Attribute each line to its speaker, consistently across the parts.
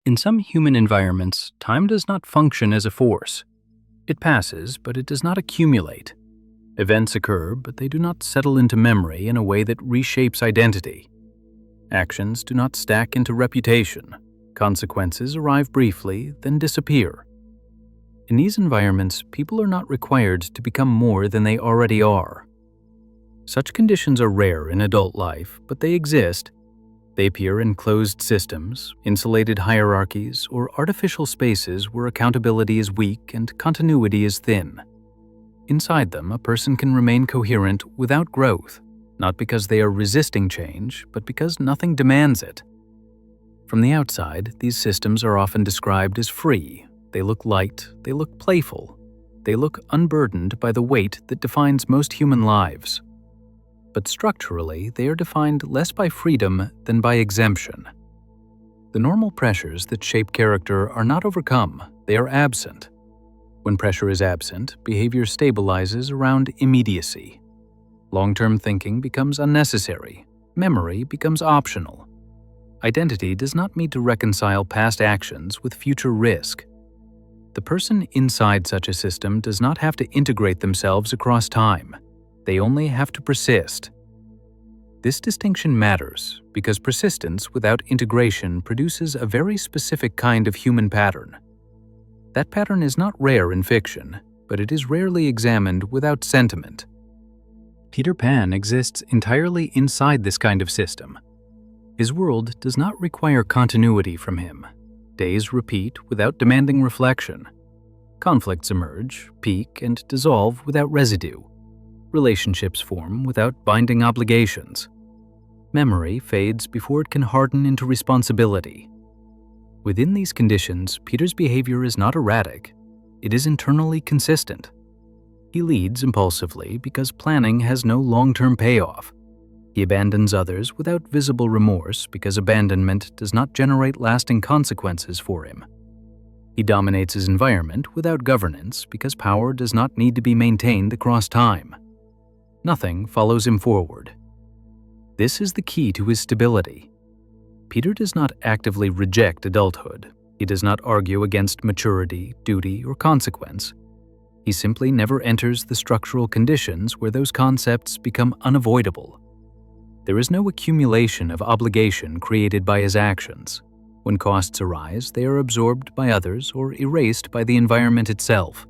Speaker 1: In some human environments, time does not function as a force. It passes, but it does not accumulate. Events occur, but they do not settle into memory in a way that reshapes identity. Actions do not stack into reputation. Consequences arrive briefly, then disappear. In these environments, people are not required to become more than they already are. Such conditions are rare in adult life, but they exist. They appear in closed systems, insulated hierarchies, or artificial spaces where accountability is weak and continuity is thin. Inside them, a person can remain coherent without growth, not because they are resisting change, but because nothing demands it. From the outside, these systems are often described as free. They look light, they look playful, they look unburdened by the weight that defines most human lives. But structurally, they are defined less by freedom than by exemption. The normal pressures that shape character are not overcome, they are absent. When pressure is absent, behavior stabilizes around immediacy. Long-term thinking becomes unnecessary. Memory becomes optional. Identity does not need to reconcile past actions with future risk. The person inside such a system does not have to integrate themselves across time. They only have to persist. This distinction matters because persistence without integration produces a very specific kind of human pattern. That pattern is not rare in fiction, but it is rarely examined without sentiment. Peter Pan exists entirely inside this kind of system. His world does not require continuity from him. Days repeat without demanding reflection. Conflicts emerge, peak, and dissolve without residue. Relationships form without binding obligations. Memory fades before it can harden into responsibility. Within these conditions, Peter's behavior is not erratic. It is internally consistent. He leads impulsively because planning has no long-term payoff. He abandons others without visible remorse because abandonment does not generate lasting consequences for him. He dominates his environment without governance because power does not need to be maintained across time. Nothing follows him forward. This is the key to his stability. Peter does not actively reject adulthood. He does not argue against maturity, duty, or consequence. He simply never enters the structural conditions where those concepts become unavoidable. There is no accumulation of obligation created by his actions. When costs arise, they are absorbed by others or erased by the environment itself.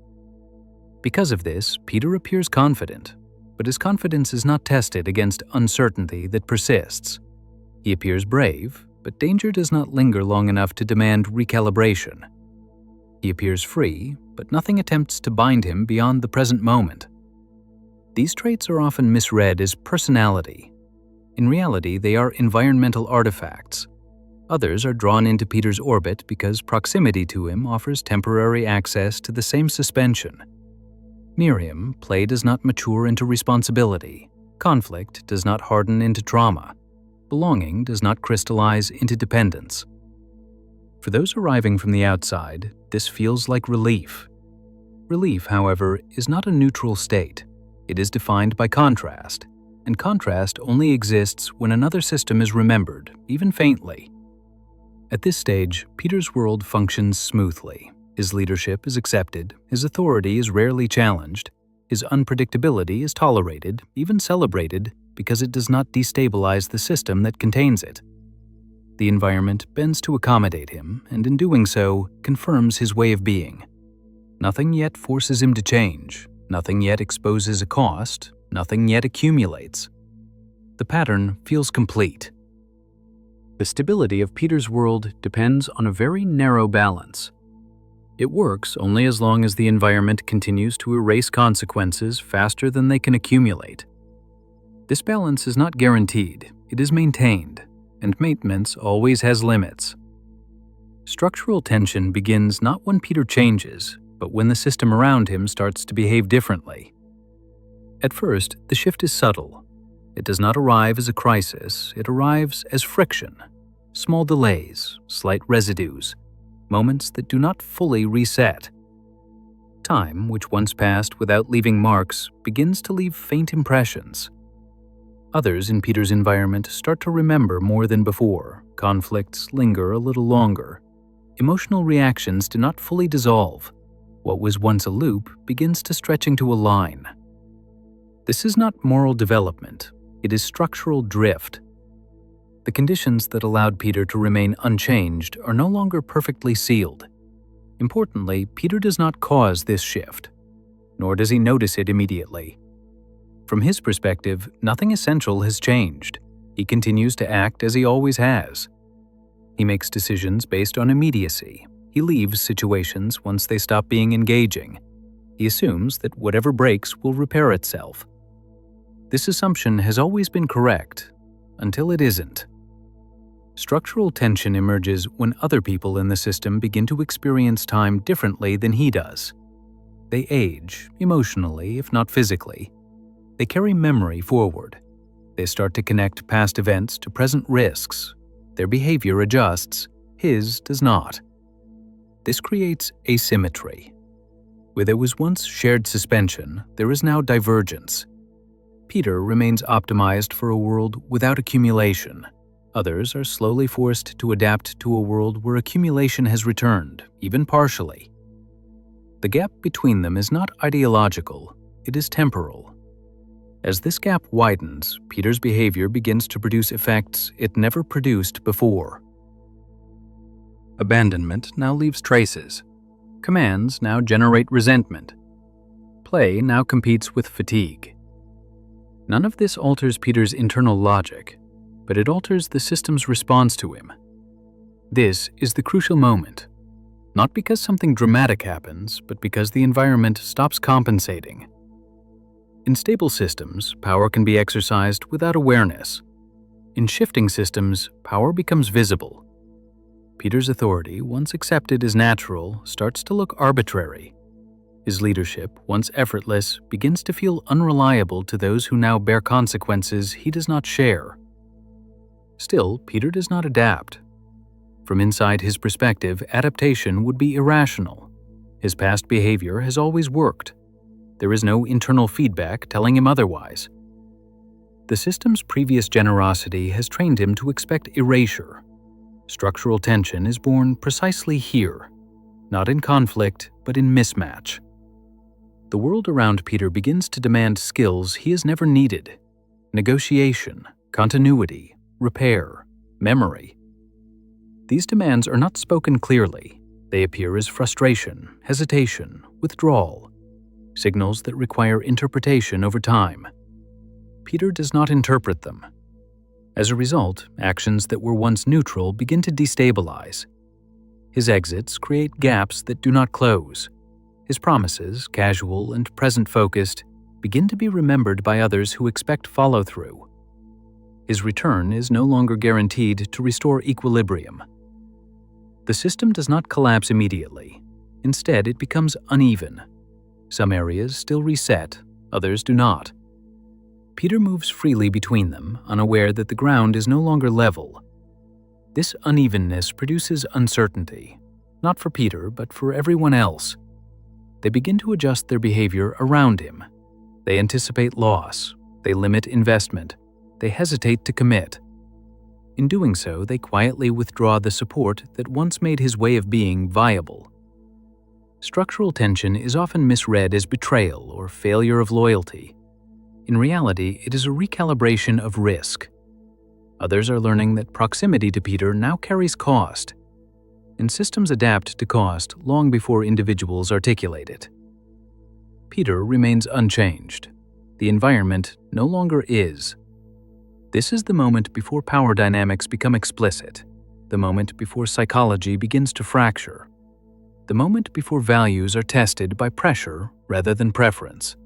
Speaker 1: Because of this, Peter appears confident, but his confidence is not tested against uncertainty that persists. He appears brave, but danger does not linger long enough to demand recalibration. He appears free, but nothing attempts to bind him beyond the present moment. These traits are often misread as personality. In reality, they are environmental artifacts. Others are drawn into Peter's orbit because proximity to him offers temporary access to the same suspension. Near him, play does not mature into responsibility. Conflict does not harden into trauma. Belonging does not crystallize into dependence. For those arriving from the outside, this feels like relief. Relief, however, is not a neutral state. It is defined by contrast, and contrast only exists when another system is remembered, even faintly. At this stage, Peter's world functions smoothly. His leadership is accepted, his authority is rarely challenged, his unpredictability is tolerated, even celebrated, because it does not destabilize the system that contains it. The environment bends to accommodate him, and in doing so, confirms his way of being. Nothing yet forces him to change, nothing yet exposes a cost, nothing yet accumulates. The pattern feels complete. The stability of Peter's world depends on a very narrow balance. It works only as long as the environment continues to erase consequences faster than they can accumulate. This balance is not guaranteed, it is maintained, and maintenance always has limits. Structural tension begins not when Peter changes, but when the system around him starts to behave differently. At first, the shift is subtle. It does not arrive as a crisis, it arrives as friction, small delays, slight residues, moments that do not fully reset. Time, which once passed without leaving marks, begins to leave faint impressions. Others in Peter's environment start to remember more than before. Conflicts linger a little longer. emotional reactions do not fully dissolve. What was once a loop begins to stretch into a line. This is not moral development, it is structural drift. The conditions that allowed Peter to remain unchanged are no longer perfectly sealed. Importantly, Peter does not cause this shift, nor does he notice it immediately. From his perspective, nothing essential has changed. He continues to act as he always has. He makes decisions based on immediacy. He leaves situations once they stop being engaging. He assumes that whatever breaks will repair itself. This assumption has always been correct, until it isn't. Structural tension emerges when other people in the system begin to experience time differently than he does. They age, emotionally, if not physically. They carry memory forward. They start to connect past events to present risks. Their behavior adjusts, his does not. This creates asymmetry. Where there was once shared suspension, there is now divergence. Peter remains optimized for a world without accumulation. Others are slowly forced to adapt to a world where accumulation has returned, even partially. The gap between them is not ideological, it is temporal. As this gap widens, Peter's behavior begins to produce effects it never produced before. Abandonment now leaves traces. Commands now generate resentment. Play now competes with fatigue. None of this alters Peter's internal logic, but it alters the system's response to him. This is the crucial moment, not because something dramatic happens, but because the environment stops compensating. In stable systems, power can be exercised without awareness. In shifting systems, power becomes visible. Peter's authority, once accepted as natural, starts to look arbitrary. His leadership, once effortless, begins to feel unreliable to those who now bear consequences he does not share. Still, Peter does not adapt. From inside his perspective, adaptation would be irrational. His past behavior has always worked. There is no internal feedback telling him otherwise. The system's previous generosity has trained him to expect erasure. Structural tension is born precisely here, not in conflict, but in mismatch. The world around Peter begins to demand skills he has never needed: negotiation, continuity, repair, memory. These demands are not spoken clearly. They appear as frustration, hesitation, withdrawal, signals that require interpretation over time. Peter does not interpret them. As a result, actions that were once neutral begin to destabilize. His exits create gaps that do not close. His promises, casual and present-focused, begin to be remembered by others who expect follow-through. His return is no longer guaranteed to restore equilibrium. The system does not collapse immediately. Instead, it becomes uneven. Some areas still reset, others do not. Peter moves freely between them, unaware that the ground is no longer level. This unevenness produces uncertainty, not for Peter, but for everyone else. They begin to adjust their behavior around him. They anticipate loss. They limit investment. They hesitate to commit. In doing so, they quietly withdraw the support that once made his way of being viable. Structural tension is often misread as betrayal or failure of loyalty. In reality, it is a recalibration of risk. Others are learning that proximity to Peter now carries cost, and systems adapt to cost long before individuals articulate it. Peter remains unchanged. The environment no longer is. This is the moment before power dynamics become explicit, the moment before psychology begins to fracture, the moment before values are tested by pressure rather than preference.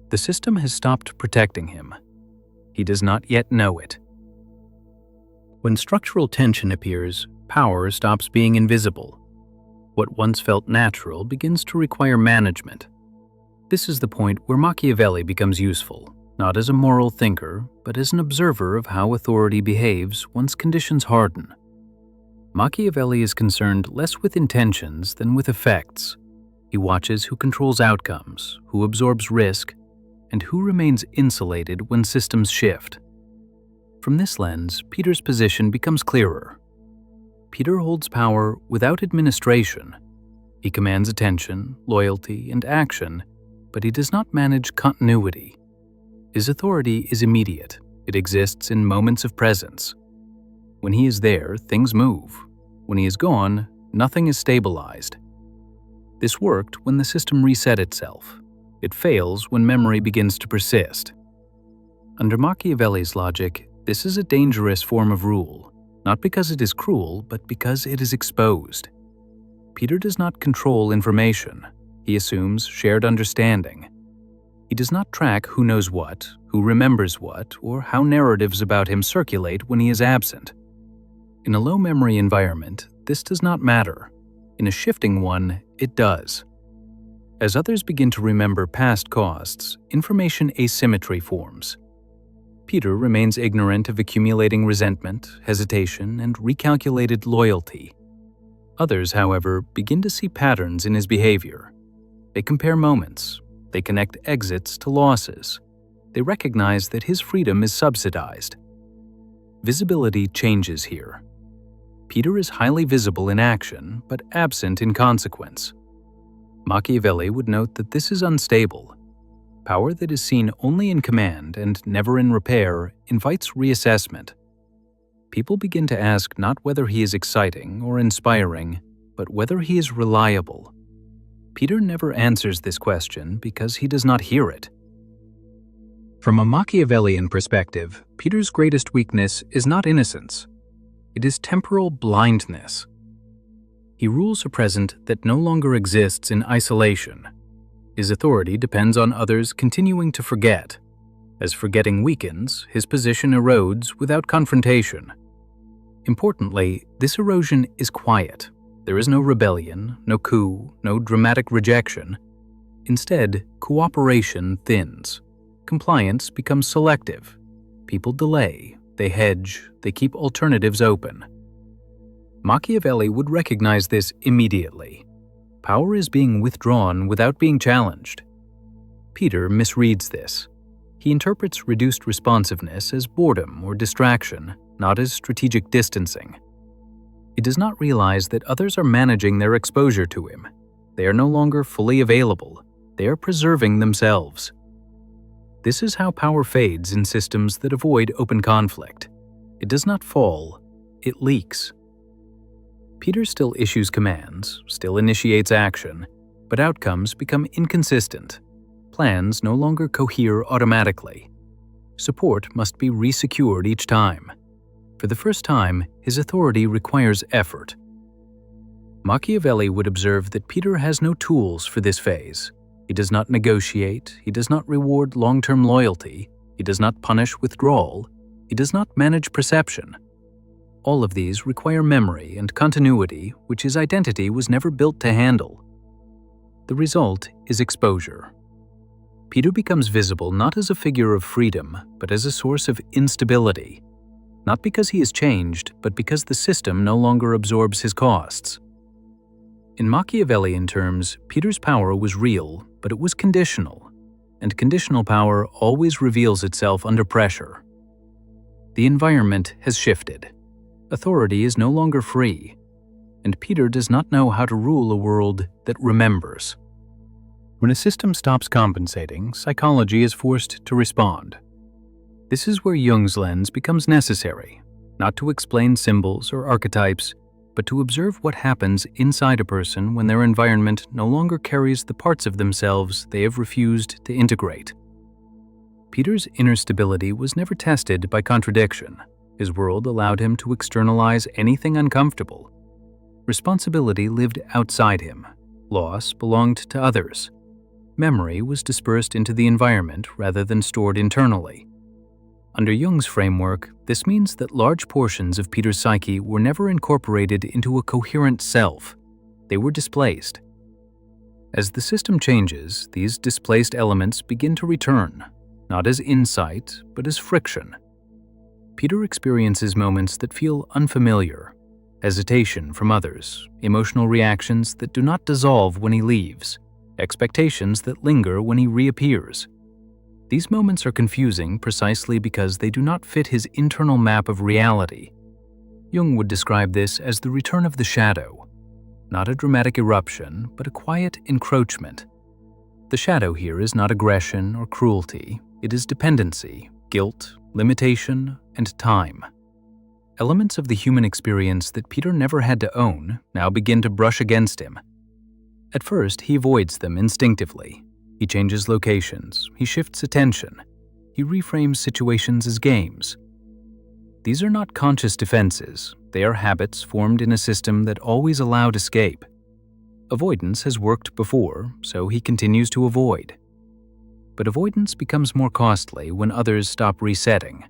Speaker 1: The system has stopped protecting him. He does not yet know it. When structural tension appears, power stops being invisible. What once felt natural begins to require management. This is the point where Machiavelli becomes useful, not as a moral thinker, but as an observer of how authority behaves once conditions harden. Machiavelli is concerned less with intentions than with effects. He watches who controls outcomes, who absorbs risk, and who remains insulated when systems shift. From this lens, Peter's position becomes clearer. Peter holds power without administration. He commands attention, loyalty, and action, but he does not manage continuity. His authority is immediate. It exists in moments of presence. When he is there, things move. When he is gone, nothing is stabilized. This worked when the system reset itself. It fails when memory begins to persist. Under Machiavelli's logic, this is a dangerous form of rule, not because it is cruel, but because it is exposed. Peter does not control information. He assumes shared understanding. He does not track who knows what, who remembers what, or how narratives about him circulate when he is absent. In a low-memory environment, this does not matter. In a shifting one, it does. As others begin to remember past costs, information asymmetry forms. Peter remains ignorant of accumulating resentment, hesitation, and recalculated loyalty. Others, however, begin to see patterns in his behavior. They compare moments. They connect exits to losses. They recognize that his freedom is subsidized. Visibility changes here. Peter is highly visible in action, but absent in consequence. Machiavelli would note that this is unstable. Power that is seen only in command and never in repair invites reassessment. People begin to ask not whether he is exciting or inspiring, but whether he is reliable. Peter never answers this question because he does not hear it. From a Machiavellian perspective, Peter's greatest weakness is not innocence. It is temporal blindness. He rules a present that no longer exists in isolation. His authority depends on others continuing to forget. As forgetting weakens, his position erodes without confrontation. Importantly, this erosion is quiet. There is no rebellion, no coup, no dramatic rejection. Instead, cooperation thins. Compliance becomes selective. People delay, they hedge, they keep alternatives open. Machiavelli would recognize this immediately. Power is being withdrawn without being challenged. Peter misreads this. He interprets reduced responsiveness as boredom or distraction, not as strategic distancing. He does not realize that others are managing their exposure to him. They are no longer fully available. They are preserving themselves. This is how power fades in systems that avoid open conflict. It does not fall, it leaks. Peter still issues commands, still initiates action, but outcomes become inconsistent. Plans no longer cohere automatically. Support must be resecured each time. For the first time, his authority requires effort. Machiavelli would observe that Peter has no tools for this phase. He does not negotiate, he does not reward long-term loyalty, he does not punish withdrawal, he does not manage perception. All of these require memory and continuity, which his identity was never built to handle. The result is exposure. Peter becomes visible not as a figure of freedom, but as a source of instability. Not because he has changed, but because the system no longer absorbs his costs. In Machiavellian terms, Peter's power was real, but it was conditional, and conditional power always reveals itself under pressure. The environment has shifted. Authority is no longer free, and Peter does not know how to rule a world that remembers. When a system stops compensating, psychology is forced to respond. This is where Jung's lens becomes necessary, not to explain symbols or archetypes, but to observe what happens inside a person when their environment no longer carries the parts of themselves they have refused to integrate. Peter's inner stability was never tested by contradiction. His world allowed him to externalize anything uncomfortable. Responsibility lived outside him. Loss belonged to others. Memory was dispersed into the environment rather than stored internally. Under Jung's framework, this means that large portions of Peter's psyche were never incorporated into a coherent self. They were displaced. As the system changes, these displaced elements begin to return, not as insight, but as friction. Peter experiences moments that feel unfamiliar, hesitation from others, emotional reactions that do not dissolve when he leaves, expectations that linger when he reappears. These moments are confusing precisely because they do not fit his internal map of reality. Jung would describe this as the return of the shadow, not a dramatic eruption, but a quiet encroachment. The shadow here is not aggression or cruelty, it is dependency, guilt, limitation, and time. Elements of the human experience that Peter never had to own now begin to brush against him. At first, he avoids them instinctively. He changes locations, he shifts attention, he reframes situations as games. These are not conscious defenses, they are habits formed in a system that always allowed escape. Avoidance has worked before, so he continues to avoid. But avoidance becomes more costly when others stop resetting.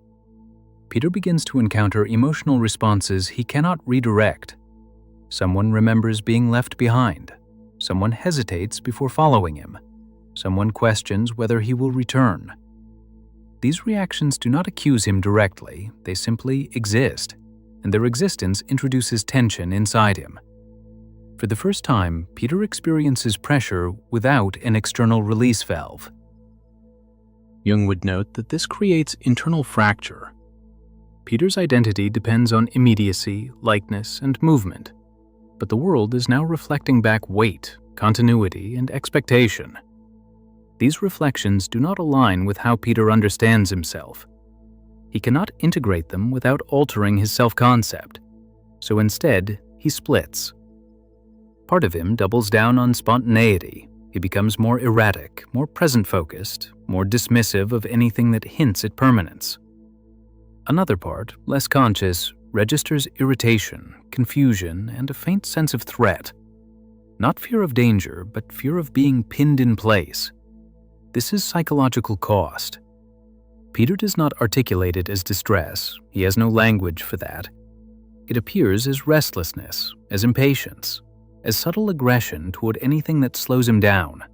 Speaker 1: Peter begins to encounter emotional responses he cannot redirect. Someone remembers being left behind. Someone hesitates before following him. Someone questions whether he will return. These reactions do not accuse him directly, they simply exist, and their existence introduces tension inside him. For the first time, Peter experiences pressure without an external release valve. Jung would note that this creates internal fracture. Peter's identity depends on immediacy, likeness, and movement, but the world is now reflecting back weight, continuity, and expectation. These reflections do not align with how Peter understands himself. He cannot integrate them without altering his self-concept, so instead, he splits. Part of him doubles down on spontaneity. He becomes more erratic, more present-focused, more dismissive of anything that hints at permanence. Another part, less conscious, registers irritation, confusion, and a faint sense of threat. Not fear of danger, but fear of being pinned in place. This is psychological cost. Peter does not articulate it as distress. He has no language for that. It appears as restlessness, as impatience, as subtle aggression toward anything that slows him down.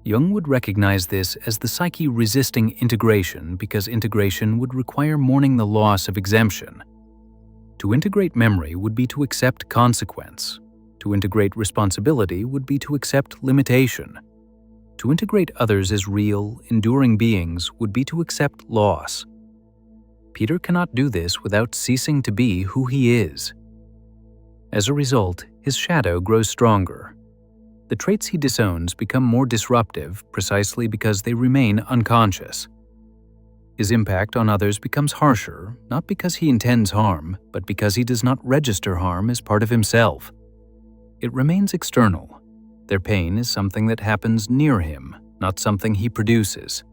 Speaker 1: Jung would recognize this as the psyche resisting integration because integration would require mourning the loss of exemption. To integrate memory would be to accept consequence. To integrate responsibility would be to accept limitation. To integrate others as real, enduring beings would be to accept loss. Peter cannot do this without ceasing to be who he is. As a result, his shadow grows stronger. The traits he disowns become more disruptive precisely because they remain unconscious. His impact on others becomes harsher, not because he intends harm, but because he does not register harm as part of himself. It remains external. Their pain is something that happens near him, not something he produces.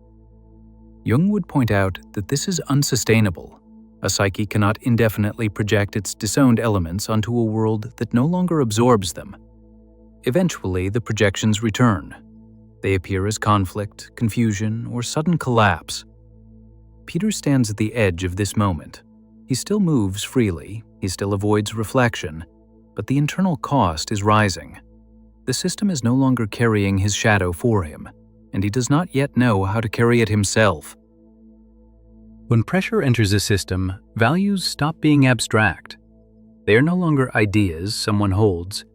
Speaker 1: Jung would point out that this is unsustainable. A psyche cannot indefinitely project its disowned elements onto a world that no longer absorbs them. Eventually, the projections return. They appear as conflict, confusion, or sudden collapse. Peter stands at the edge of this moment. He still moves freely, he still avoids reflection, but the internal cost is rising. The system is no longer carrying his shadow for him, and he does not yet know how to carry it himself. When pressure enters a system, values stop being abstract. They are no longer ideas someone holds.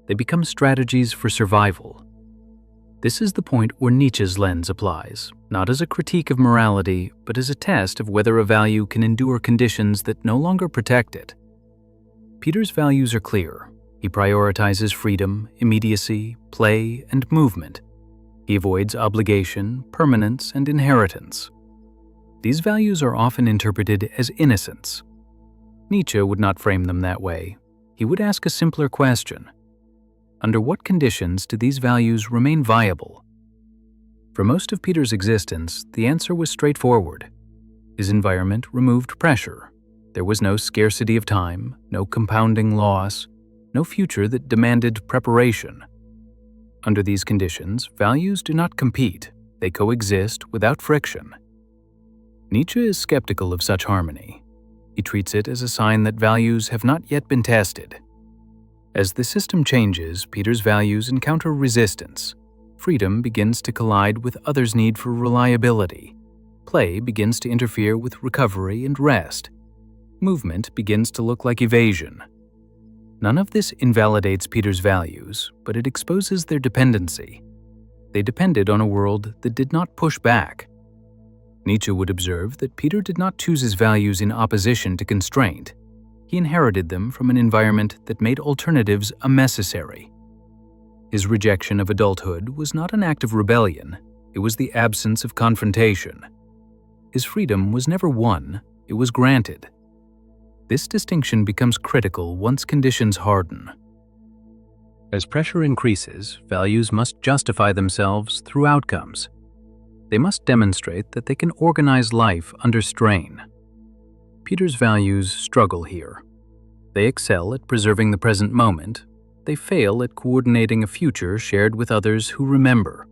Speaker 1: They become strategies for survival. This is the point where Nietzsche's lens applies, not as a critique of morality, but as a test of whether a value can endure conditions that no longer protect it. Peter's values are clear. He prioritizes freedom, immediacy, play, and movement. He avoids obligation, permanence, and inheritance. These values are often interpreted as innocence. Nietzsche would not frame them that way. He would ask a simpler question. Under what conditions do these values remain viable? For most of Peter's existence, the answer was straightforward. His environment removed pressure. There was no scarcity of time, no compounding loss, no future that demanded preparation. Under these conditions, values do not compete, they coexist without friction. Nietzsche is skeptical of such harmony. He treats it as a sign that values have not yet been tested. As the system changes, Peter's values encounter resistance. Freedom begins to collide with others' need for reliability. Play begins to interfere with recovery and rest. Movement begins to look like evasion. None of this invalidates Peter's values, but it exposes their dependency. They depended on a world that did not push back. Nietzsche would observe that Peter did not choose his values in opposition to constraint. He inherited them from an environment that made alternatives unnecessary. His rejection of adulthood was not an act of rebellion, it was the absence of confrontation. His freedom was never won, it was granted. This distinction becomes critical once conditions harden. As pressure increases, values must justify themselves through outcomes. They must demonstrate that they can organize life under strain. Peter's values struggle here. They excel at preserving the present moment. They fail at coordinating a future shared with others who remember.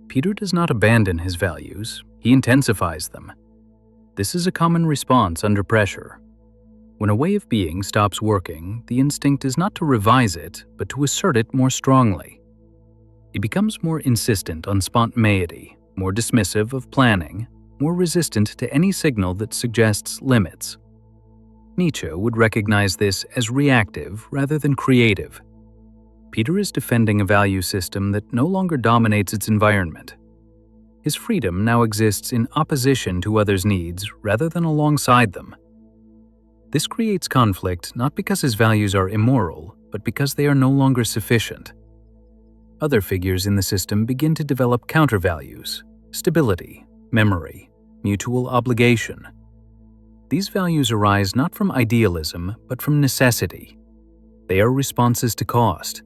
Speaker 1: Peter does not abandon his values, he intensifies them. This is a common response under pressure. When a way of being stops working, the instinct is not to revise it, but to assert it more strongly. It becomes more insistent on spontaneity, more dismissive of planning, more resistant to any signal that suggests limits. Nietzsche would recognize this as reactive rather than creative. Peter is defending a value system that no longer dominates its environment. His freedom now exists in opposition to others' needs rather than alongside them. This creates conflict not because his values are immoral, but because they are no longer sufficient. Other figures in the system begin to develop countervalues: stability, memory, mutual obligation. These values arise not from idealism, but from necessity. They are responses to cost.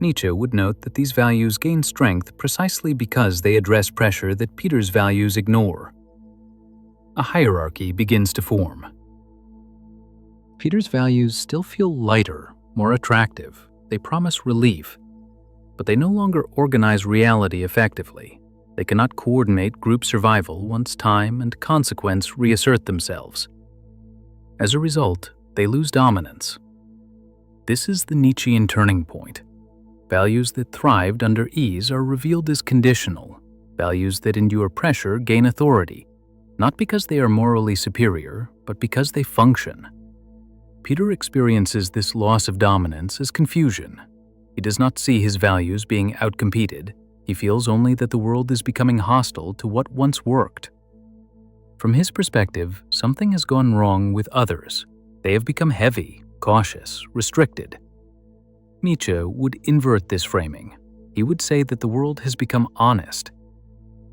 Speaker 1: Nietzsche would note that these values gain strength precisely because they address pressure that Peter's values ignore. A hierarchy begins to form. Peter's values still feel lighter, more attractive. They promise relief, but they no longer organize reality effectively. They cannot coordinate group survival once time and consequence reassert themselves. As a result, they lose dominance. This is the Nietzschean turning point. Values that thrived under ease are revealed as conditional. Values that endure pressure gain authority, not because they are morally superior, but because they function. Peter experiences this loss of dominance as confusion. He does not see his values being outcompeted. He feels only that the world is becoming hostile to what once worked. From his perspective, something has gone wrong with others. They have become heavy, cautious, restricted. Nietzsche would invert this framing. He would say that the world has become honest.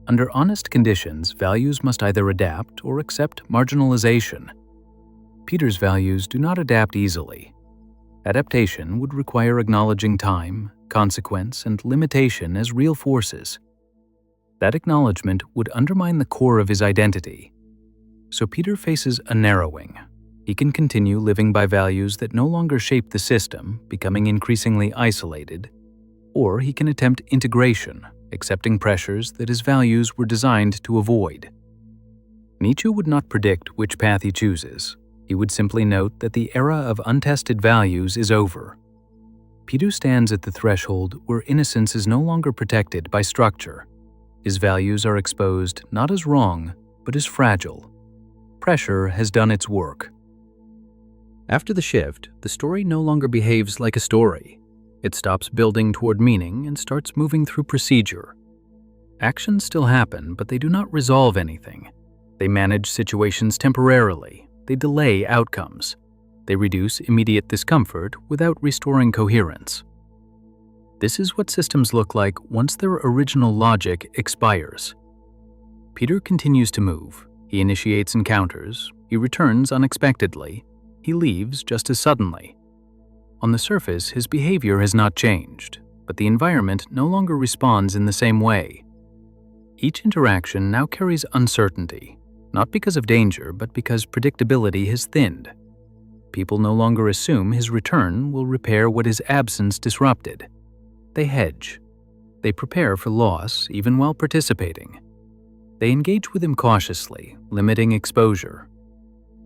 Speaker 1: Under honest conditions, values must either adapt or accept marginalization. Peter's values do not adapt easily. Adaptation would require acknowledging time, consequence, and limitation as real forces. That acknowledgement would undermine the core of his identity. So Peter faces a narrowing. He can continue living by values that no longer shape the system, becoming increasingly isolated, or he can attempt integration, accepting pressures that his values were designed to avoid. Nietzsche would not predict which path he chooses. He would simply note that the era of untested values is over. Peter stands at the threshold where innocence is no longer protected by structure. His values are exposed not as wrong, but as fragile. Pressure has done its work. After the shift, the story no longer behaves like a story. It stops building toward meaning and starts moving through procedure. Actions still happen, but they do not resolve anything. They manage situations temporarily. They delay outcomes. They reduce immediate discomfort without restoring coherence. This is what systems look like once their original logic expires. Peter continues to move. He initiates encounters. He returns unexpectedly. He leaves just as suddenly. On the surface, his behavior has not changed, but the environment no longer responds in the same way. Each interaction now carries uncertainty, not because of danger, but because predictability has thinned. People no longer assume his return will repair what his absence disrupted. They hedge. They prepare for loss even while participating. They engage with him cautiously, limiting exposure.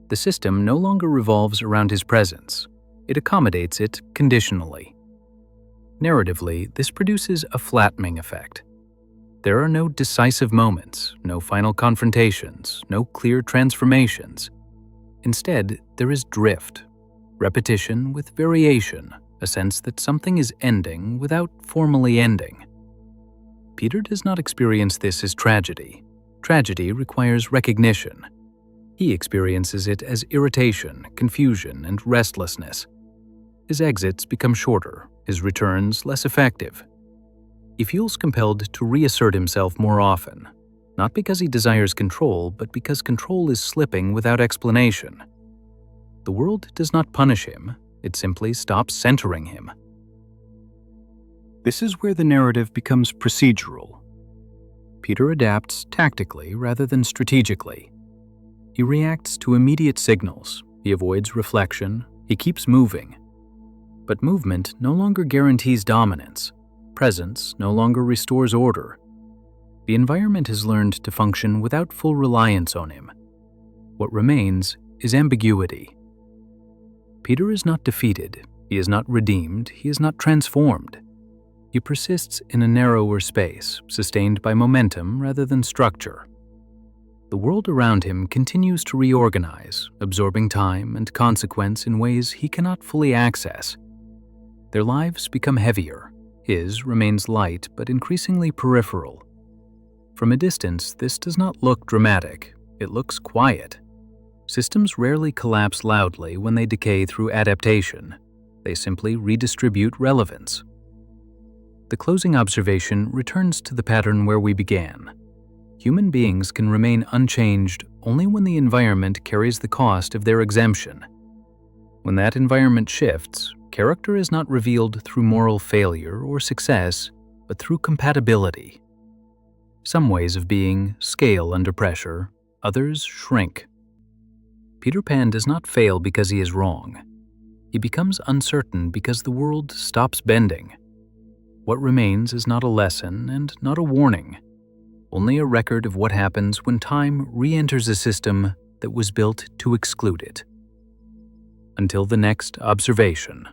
Speaker 1: The system no longer revolves around his presence. It accommodates it conditionally. Narratively, this produces a flattening effect. There are no decisive moments, no final confrontations, no clear transformations. Instead, there is drift, repetition with variation, a sense that something is ending without formally ending. Peter does not experience this as tragedy. Tragedy requires recognition. He experiences it as irritation, confusion, and restlessness. His exits become shorter, his returns less effective. He feels compelled to reassert himself more often, not because he desires control, but because control is slipping without explanation. The world does not punish him, it simply stops centering him. This is where the narrative becomes procedural. Peter adapts tactically rather than strategically. He reacts to immediate signals, he avoids reflection, he keeps moving. But movement no longer guarantees dominance. Presence no longer restores order. The environment has learned to function without full reliance on him. What remains is ambiguity. Peter is not defeated, he is not redeemed, he is not transformed. He persists in a narrower space, sustained by momentum rather than structure. The world around him continues to reorganize, absorbing time and consequence in ways he cannot fully access. Their lives become heavier. His remains light but increasingly peripheral. From a distance, this does not look dramatic. It looks quiet. Systems rarely collapse loudly when they decay through adaptation. They simply redistribute relevance. The closing observation returns to the pattern where we began. Human beings can remain unchanged only when the environment carries the cost of their exemption. When that environment shifts, character is not revealed through moral failure or success, but through compatibility. Some ways of being scale under pressure, others shrink. Peter Pan does not fail because he is wrong. He becomes uncertain because the world stops bending. What remains is not a lesson and not a warning, only a record of what happens when time re-enters a system that was built to exclude it. Until the next observation.